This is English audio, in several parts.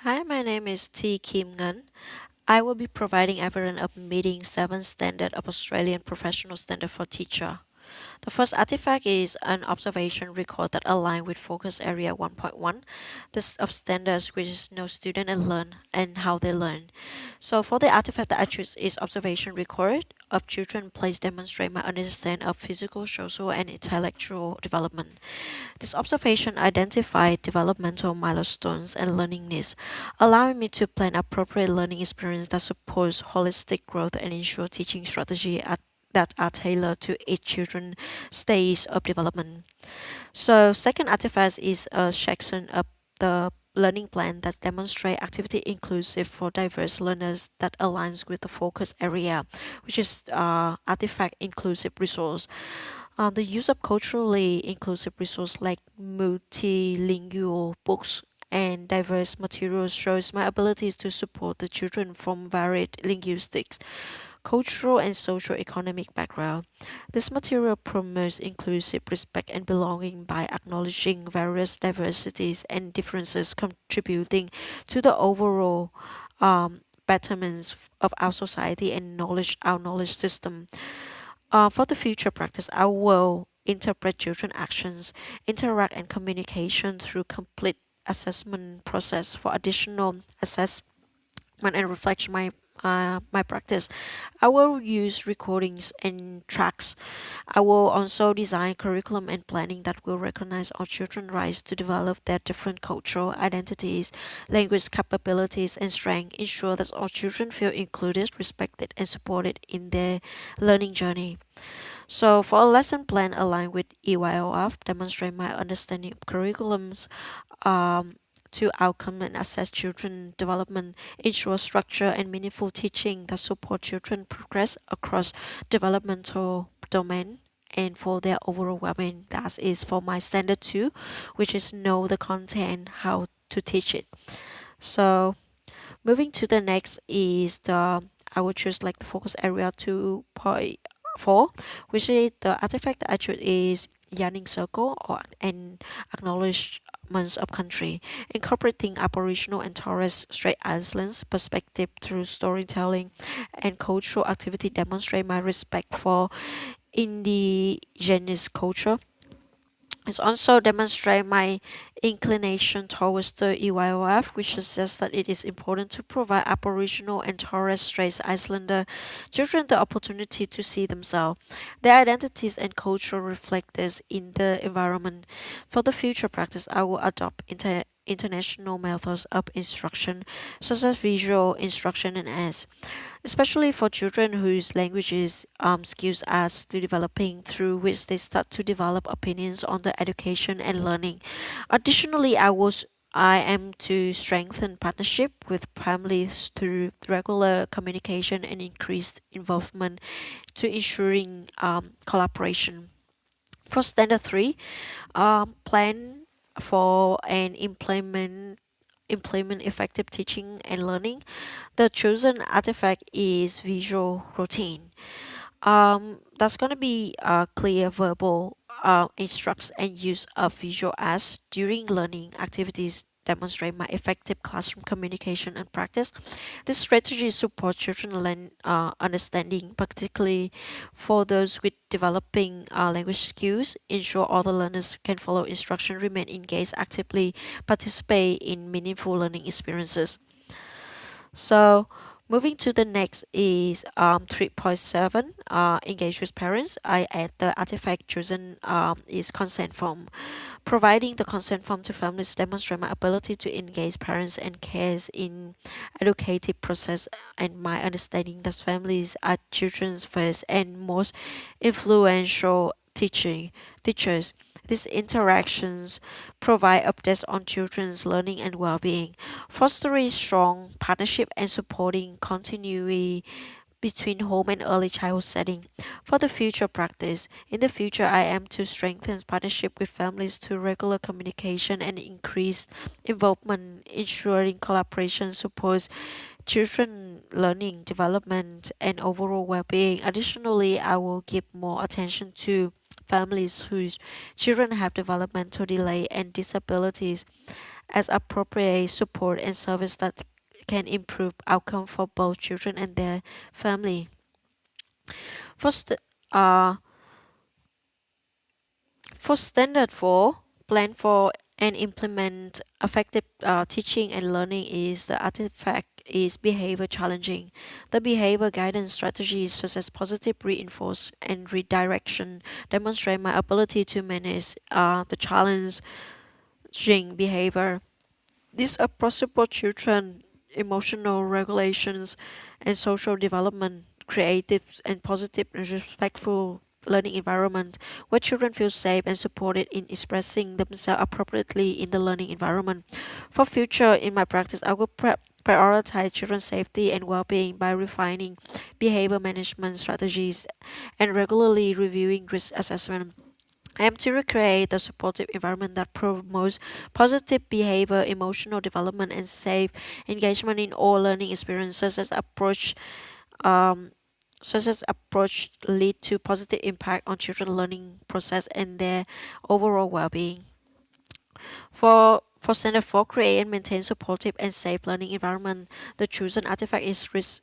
Hi, my name is T. Kim Ngan. I will be providing evidence of meeting 7 standard of Australian professional standard for teacher. The first artifact is an observation record that align with focus area 1.1, this of standards which is know student and learn and how they learn. So for the artifact that I choose is observation record of children place demonstrate my understanding of physical, social, and intellectual development. This observation identified developmental milestones and learning needs, allowing me to plan appropriate learning experience that supports holistic growth and ensure teaching strategy that are tailored to each children's stage of development. So second artifact is a section of the learning plan that demonstrate activity inclusive for diverse learners that aligns with the focus area, which is artifact inclusive resource. The use of culturally inclusive resources like multilingual books and diverse materials shows my abilities to support the children from varied linguistics, cultural, and social economic background. This material promotes inclusive respect and belonging by acknowledging various diversities and differences contributing to the overall betterments of our society and our knowledge system. For the future practice, I will interpret children actions, interact and communication through complete assessment process for additional assessment and reflection my practice. I will use recordings and tracks. I will also design curriculum and planning that will recognize our children's rights to develop their different cultural identities, language capabilities, and strength. Ensure that all children feel included, respected, and supported in their learning journey. So for a lesson plan aligned with EYOF, demonstrate my understanding of curriculums to outcome and assess children development, ensure structure and meaningful teaching that support children progress across developmental domain and for their overall well-being. That is for my standard two, which is know the content, how to teach it. So moving to the next is the I would choose like the focus area 2.4, which is the artifact that I choose is Yarning Circle or an acknowledgements of country, incorporating Aboriginal and Torres Strait Islands perspective through storytelling and cultural activity demonstrate my respect for indigenous culture. It's also demonstrate my inclination towards the EYOF, which suggests that it is important to provide Aboriginal and Torres Strait Islander children the opportunity to see themselves, their identities and culture reflect this in the environment. For the future practice, I will adopt international methods of instruction, such as visual instruction and as especially for children whose languages skills are still developing, through which they start to develop opinions on the education and learning. Additionally, I am to strengthen partnership with families through regular communication and increased involvement to ensuring collaboration. For standard three, plan for and implement effective teaching and learning. The chosen artifact is visual routine. That's going to be clear verbal instructs and use of visual arts during learning activities demonstrate my effective classroom communication and practice. This strategy supports children learn understanding, particularly for those with developing language skills, ensure all the learners can follow instruction, remain engaged, actively participate in meaningful learning experiences. So moving to the next is 3.7 engage with parents. I add the artifact chosen is consent form. Providing the consent form to families demonstrate my ability to engage parents and cares in educative process and my understanding that families are children's first and most influential teachers. These interactions provide updates on children's learning and well-being, fostering strong partnership and supporting continuity between home and early childhood setting. For the future practice, in the future I am to strengthen partnership with families through regular communication and increase involvement, ensuring collaboration supports children learning, development, and overall well-being. Additionally, I will give more attention to families whose children have developmental delay and disabilities as appropriate support and service that can improve outcome for both children and their family. First, uh, for standard 4, plan for and implement effective teaching and learning is the artifact is behavior challenging. The behavior guidance strategies such as positive reinforce and redirection demonstrate my ability to manage the challenging behavior. This approach supports children emotional regulations and social development, creative and positive and respectful learning environment where children feel safe and supported in expressing themselves appropriately in the learning environment. For future in my practice, I will prioritize children's safety and well-being by refining behavior management strategies and regularly reviewing risk assessment. I am to recreate a supportive environment that promotes positive behavior, emotional development, and safe engagement in all learning experiences um, such as approach lead to positive impact on children's learning process and their overall well-being. For Standard 4, create and maintain supportive and safe learning environment, the chosen artifact is risk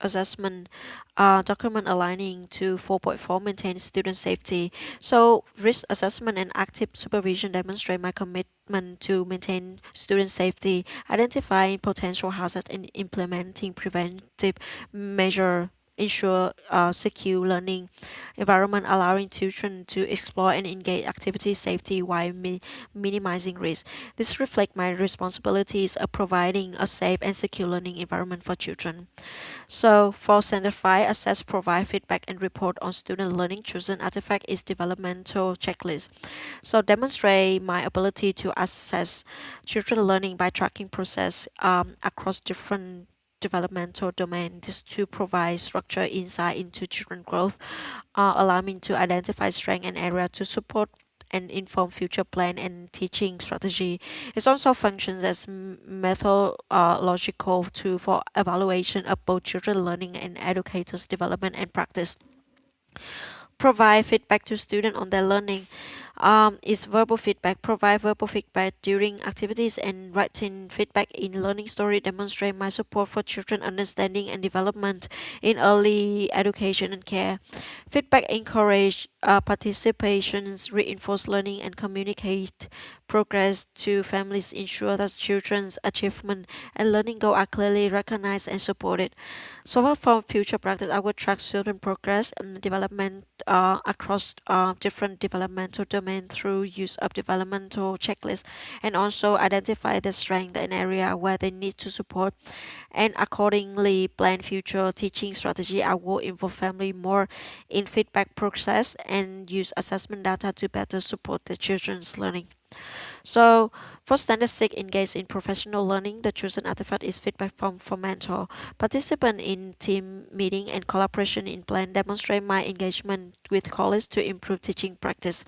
assessment document aligning to 4.4 maintain student safety. So risk assessment and active supervision demonstrate my commitment to maintain student safety, identifying potential hazards and implementing preventive measure ensure secure learning environment allowing children to explore and engage activity safety while minimizing risk. This reflects my responsibilities of providing a safe and secure learning environment for children. So for Standard 5, assess, provide feedback, and report on student learning. Chosen artifact is developmental checklist. So demonstrate my ability to assess children learning by tracking process across different developmental domains. This to provide structure insight into children growth, allow me to identify strength and area to support and inform future plan and teaching strategy. It also functions as methodological tool for evaluation of both children learning and educators development and practice. Provide feedback to students on their learning. Is verbal feedback. Provide verbal feedback during activities and writing feedback in learning story demonstrate my support for children understanding and development in early education and care. Feedback encourage participations, reinforce learning and communicate progress to families, ensure that children's achievement and learning goal are clearly recognized and supported. So for future practice, I will track student progress and development across different developmental domains through use of developmental checklists and also identify the strength and area where they need to support and accordingly plan future teaching strategy. I will involve family more in feedback process and use assessment data to better support the children's learning. So for Standard 6, engage in professional learning. The chosen artifact is feedback from mentor. Participant in team meeting and collaboration in plan demonstrate my engagement with colleagues to improve teaching practice.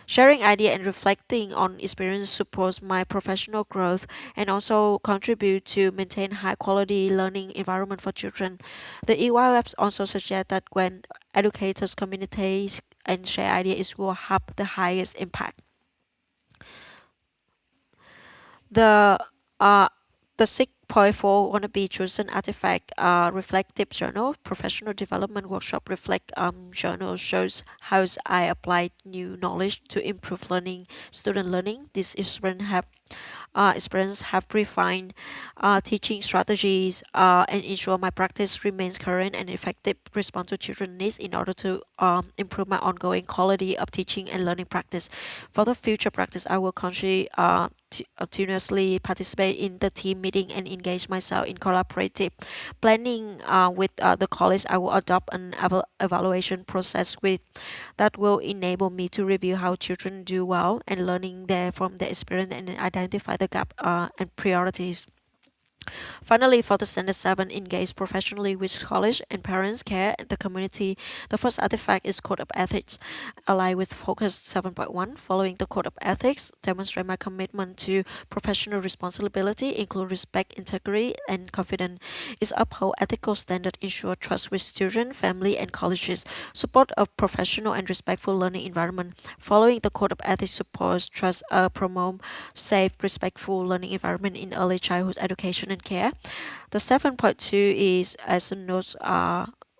Sharing idea and reflecting on experience supports my professional growth and also contribute to maintain high quality learning environment for children. The EY webs also suggest that when educators communicate and share ideas, it will have the highest impact. The uh the 6.4 wanna be chosen artifact reflective journal professional development workshop reflect journal shows how I applied new knowledge to improve learning student learning. This experience have refined teaching strategies and ensure my practice remains current and effective respond to children needs in order to improve my ongoing quality of teaching and learning practice. For the future practice, I will continuously participate in the team meeting and engage myself in collaborative planning with the college. I will adopt an evaluation process with that will enable me to review how children do well and learning there from their experience and identify the gap and priorities. Finally, for the Standard 7, engage professionally with college and parents, care, and the community. The first artifact is Code of Ethics. Aligned with Focus 7.1, following the Code of Ethics, demonstrate my commitment to professional responsibility, include respect, integrity, and confidence. Is uphold ethical standard, ensure trust with student, family, and colleges, support a professional and respectful learning environment. Following the Code of Ethics supports trust, promote safe, respectful learning environment in early childhood education and care. The 7.2 is as a notes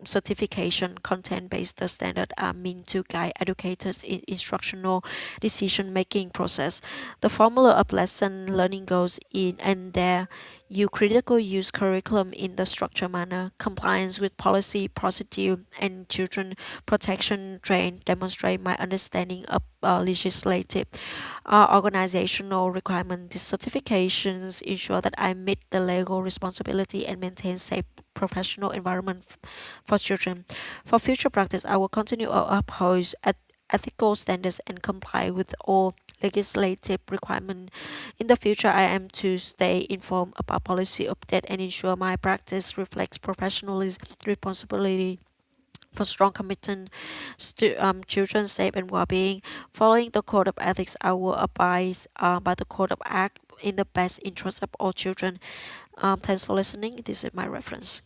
certification content-based standard are meant to guide educators in instructional decision-making process. The formula of lesson learning goes in and there. You critical use curriculum in the structured manner, compliance with policy, procedure, and children protection train demonstrate my understanding of legislative organizational requirement. These certifications ensure that I meet the legal responsibility and maintain safe professional environment for children. For future practice, I will continue to uphold ethical standards and comply with all legislative requirements. In the future, I am to stay informed about policy update and ensure my practice reflects professionalism, responsibility for strong commitment to children safe and well-being. Following the code of ethics, I will abide by the code of act in the best interest of all children. Thanks for listening. This is my reference.